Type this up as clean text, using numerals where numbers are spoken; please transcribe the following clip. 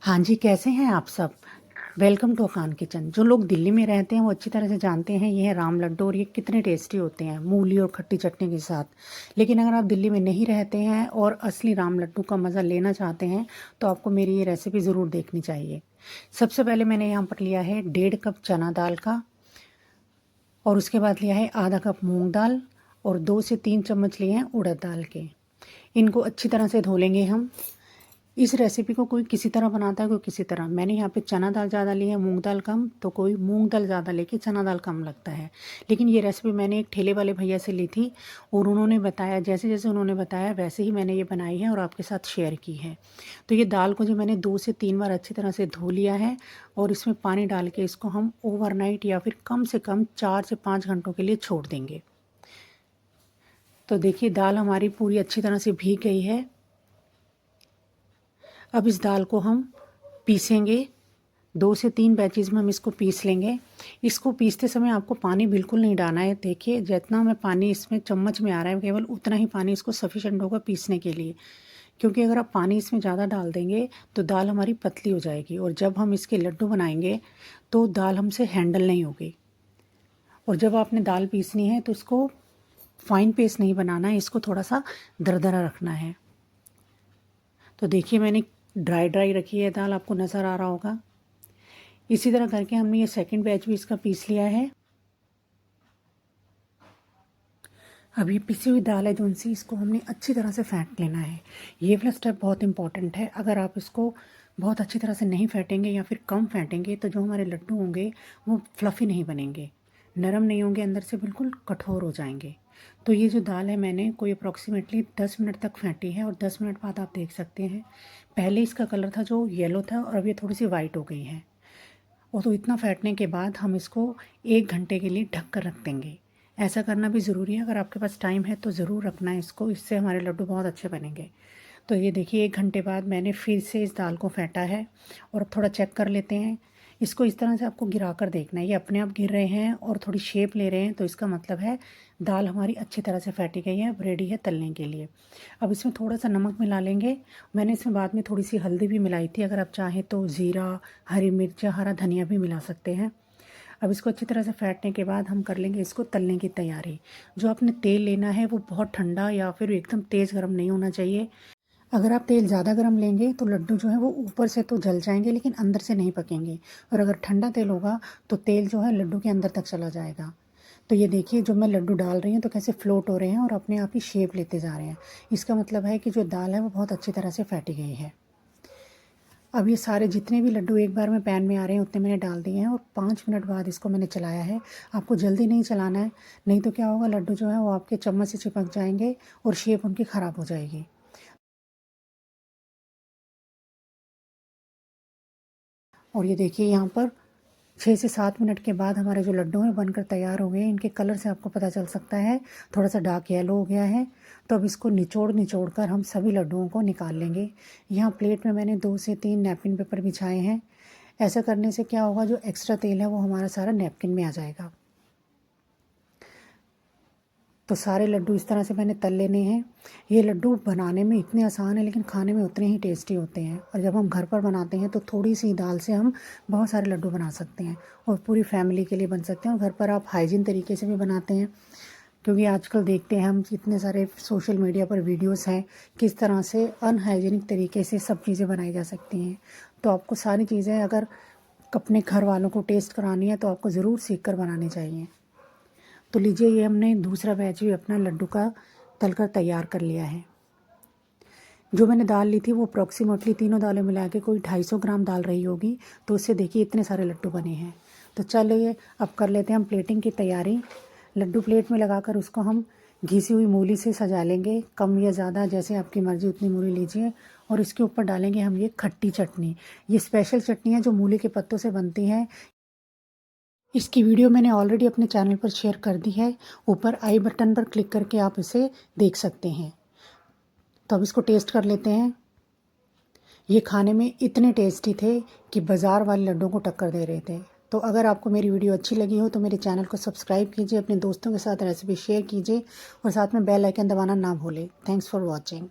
हाँ जी, कैसे हैं आप सब? Welcome to Akan kitchen. जो लोग दिल्ली में रहते हैं वो अच्छी तरह से जानते हैं ये है राम लड्डू और ये कितने टेस्टी होते हैं मूली और खट्टी चटनी के साथ। लेकिन अगर आप दिल्ली में नहीं रहते हैं और असली राम लड्डू का मज़ा लेना चाहते हैं तो आपको मेरी ये रेसिपी ज़रूर देखनी चाहिए। सबसे पहले मैंने यहाँ पर लिया है 1.5 कप चना दाल का, और उसके बाद लिया है आधा कप मूँग दाल, और 2 से 3 चम्मच लिए हैं उड़द दाल के। इनको अच्छी तरह से धो लेंगे हम। इस रेसिपी को कोई किसी तरह बनाता है, कोई किसी तरह। मैंने यहाँ पे चना दाल ज़्यादा ली है, मूंग दाल कम, तो कोई मूंग दाल ज़्यादा लेके चना दाल कम लगता है। लेकिन ये रेसिपी मैंने एक ठेले वाले भैया से ली थी और उन्होंने बताया, जैसे जैसे उन्होंने बताया वैसे ही मैंने ये बनाई है और आपके साथ शेयर की है। तो ये दाल को जो मैंने 2 से 3 बार अच्छी तरह से धो लिया है और इसमें पानी डाल के इसको हम ओवरनाइट या फिर कम से कम 4 से 5 घंटों के लिए छोड़ देंगे। तो देखिए दाल हमारी पूरी अच्छी तरह से भीग गई है। अब इस दाल को हम पीसेंगे। 2 से 3 बैचेज़ में हम इसको पीस लेंगे। इसको पीसते समय आपको पानी बिल्कुल नहीं डालना है। देखिए जितना मैं पानी इसमें चम्मच में आ रहा है केवल उतना ही पानी इसको सफिशेंट होगा पीसने के लिए। क्योंकि अगर आप पानी इसमें ज़्यादा डाल देंगे तो दाल हमारी पतली हो जाएगी और जब हम इसके लड्डू बनाएंगे तो दाल हमसे हैंडल नहीं होगी। और जब आपने दाल पीसनी है तो इसको फाइन पेस्ट नहीं बनाना है, इसको थोड़ा सा दरदरा रखना है। तो देखिए मैंने ड्राई रखी है दाल, आपको नज़र आ रहा होगा। इसी तरह करके हमने ये सेकंड बैच भी इसका पीस लिया है। अब ये पिसी हुई दाल है जो उनसे इसको हमने अच्छी तरह से फेंट लेना है। ये वाला स्टेप बहुत इंपॉर्टेंट है। अगर आप इसको बहुत अच्छी तरह से नहीं फेंटेंगे या फिर कम फेंटेंगे तो जो हमारे लड्डू होंगे वो फ्लफ़ी नहीं बनेंगे, नरम नहीं होंगे, अंदर से बिल्कुल कठोर हो जाएंगे। तो ये जो दाल है मैंने कोई अप्रॉक्सीमेटली 10 मिनट तक फेंटी है और 10 मिनट बाद आप देख सकते हैं पहले इसका कलर था जो येलो था और अब ये थोड़ी सी वाइट हो गई है। और तो इतना फेंटने के बाद हम इसको 1 घंटे के लिए ढक कर रख देंगे। ऐसा करना भी ज़रूरी है, अगर आपके पास टाइम है तो ज़रूर रखना है इसको, इससे हमारे लड्डू बहुत अच्छे बनेंगे। तो ये देखिए 1 घंटे बाद मैंने फिर से इस दाल को फेंटा है और अब थोड़ा चेक कर लेते हैं। इसको इस तरह से आपको गिरा कर देखना है, ये अपने आप गिर रहे हैं और थोड़ी शेप ले रहे हैं तो इसका मतलब है दाल हमारी अच्छी तरह से फेंटी गई है, अब रेडी है तलने के लिए। अब इसमें थोड़ा सा नमक मिला लेंगे। मैंने इसमें बाद में थोड़ी सी हल्दी भी मिलाई थी, अगर आप चाहें तो ज़ीरा, हरी मिर्च या हरा धनिया भी मिला सकते हैं। अब इसको अच्छी तरह से फेंटने के बाद हम कर लेंगे इसको तलने की तैयारी। जो आपने तेल लेना है वो बहुत ठंडा या फिर एकदम तेज़ गर्म नहीं होना चाहिए। अगर आप तेल ज़्यादा गर्म लेंगे तो लड्डू जो है वो ऊपर से तो जल जाएंगे लेकिन अंदर से नहीं पकेंगे, और अगर ठंडा तेल होगा तो तेल जो है लड्डू के अंदर तक चला जाएगा। तो ये देखिए जो मैं लड्डू डाल रही हूँ तो कैसे फ्लोट हो रहे हैं और अपने आप ही शेप लेते जा रहे हैं। इसका मतलब है कि जो दाल है वो बहुत अच्छी तरह से फैटी गई है। अब ये सारे जितने भी लड्डू एक बार में पैन में आ रहे हैं उतने मैंने डाल दिए हैं और 5 मिनट बाद इसको मैंने चलाया है। आपको जल्दी नहीं चलाना है, नहीं तो क्या होगा लड्डू जो है वो आपके चम्मच से चिपक जाएंगे और शेप उनकी ख़राब हो जाएगी। और ये देखिए यहाँ पर 6 से 7 मिनट के बाद हमारे जो लड्डू हैं बनकर तैयार हो गए हैं। इनके कलर से आपको पता चल सकता है थोड़ा सा डार्क येलो हो गया है। तो अब इसको निचोड़ निचोड़ कर हम सभी लड्डुओं को निकाल लेंगे। यहाँ प्लेट में मैंने 2 से 3 नैपकिन पेपर बिछाए हैं। ऐसा करने से क्या होगा, जो एक्स्ट्रा तेल है वो हमारा सारा नैपकिन में आ जाएगा। तो सारे लड्डू इस तरह से मैंने तल लेने हैं। ये लड्डू बनाने में इतने आसान है लेकिन खाने में उतने ही टेस्टी होते हैं, और जब हम घर पर बनाते हैं तो थोड़ी सी दाल से हम बहुत सारे लड्डू बना सकते हैं और पूरी फैमिली के लिए बन सकते हैं। और घर पर आप हाइजीन तरीके से भी बनाते हैं, क्योंकि आजकल देखते हैं हम इतने सारे सोशल मीडिया पर वीडियोस हैं किस तरह से अनहाइजीनिक तरीके से सब चीज़ें बनाई जा सकती हैं। तो आपको सारी चीज़ें अगर अपने घर वालों को टेस्ट करानी है तो आपको ज़रूर सीख कर बनानी चाहिए। तो लीजिए ये हमने दूसरा बैच भी अपना लड्डू का तलकर तैयार कर लिया है। जो मैंने दाल ली थी वो अप्रॉक्सीमेटली तीनों दालें मिला के कोई 250 ग्राम दाल रही होगी, तो उससे देखिए इतने सारे लड्डू बने हैं। तो चलिए अब कर लेते हैं हम प्लेटिंग की तैयारी। लड्डू प्लेट में लगाकर उसको हम घिसी हुई मूली से सजा लेंगे, कम या ज़्यादा जैसे आपकी मर्ज़ी उतनी मूली लीजिए। और इसके ऊपर डालेंगे हम ये खट्टी चटनी। ये स्पेशल चटनी है जो मूली के पत्तों से बनती है। इसकी वीडियो मैंने ऑलरेडी अपने चैनल पर शेयर कर दी है, ऊपर आई बटन पर क्लिक करके आप इसे देख सकते हैं। तो अब इसको टेस्ट कर लेते हैं। ये खाने में इतने टेस्टी थे कि बाज़ार वाले लड्डुओं को टक्कर दे रहे थे। तो अगर आपको मेरी वीडियो अच्छी लगी हो तो मेरे चैनल को सब्सक्राइब कीजिए, अपने दोस्तों के साथ रेसिपी शेयर कीजिए और साथ में बेल आइकन दबाना ना भूलें। Thanks for watching.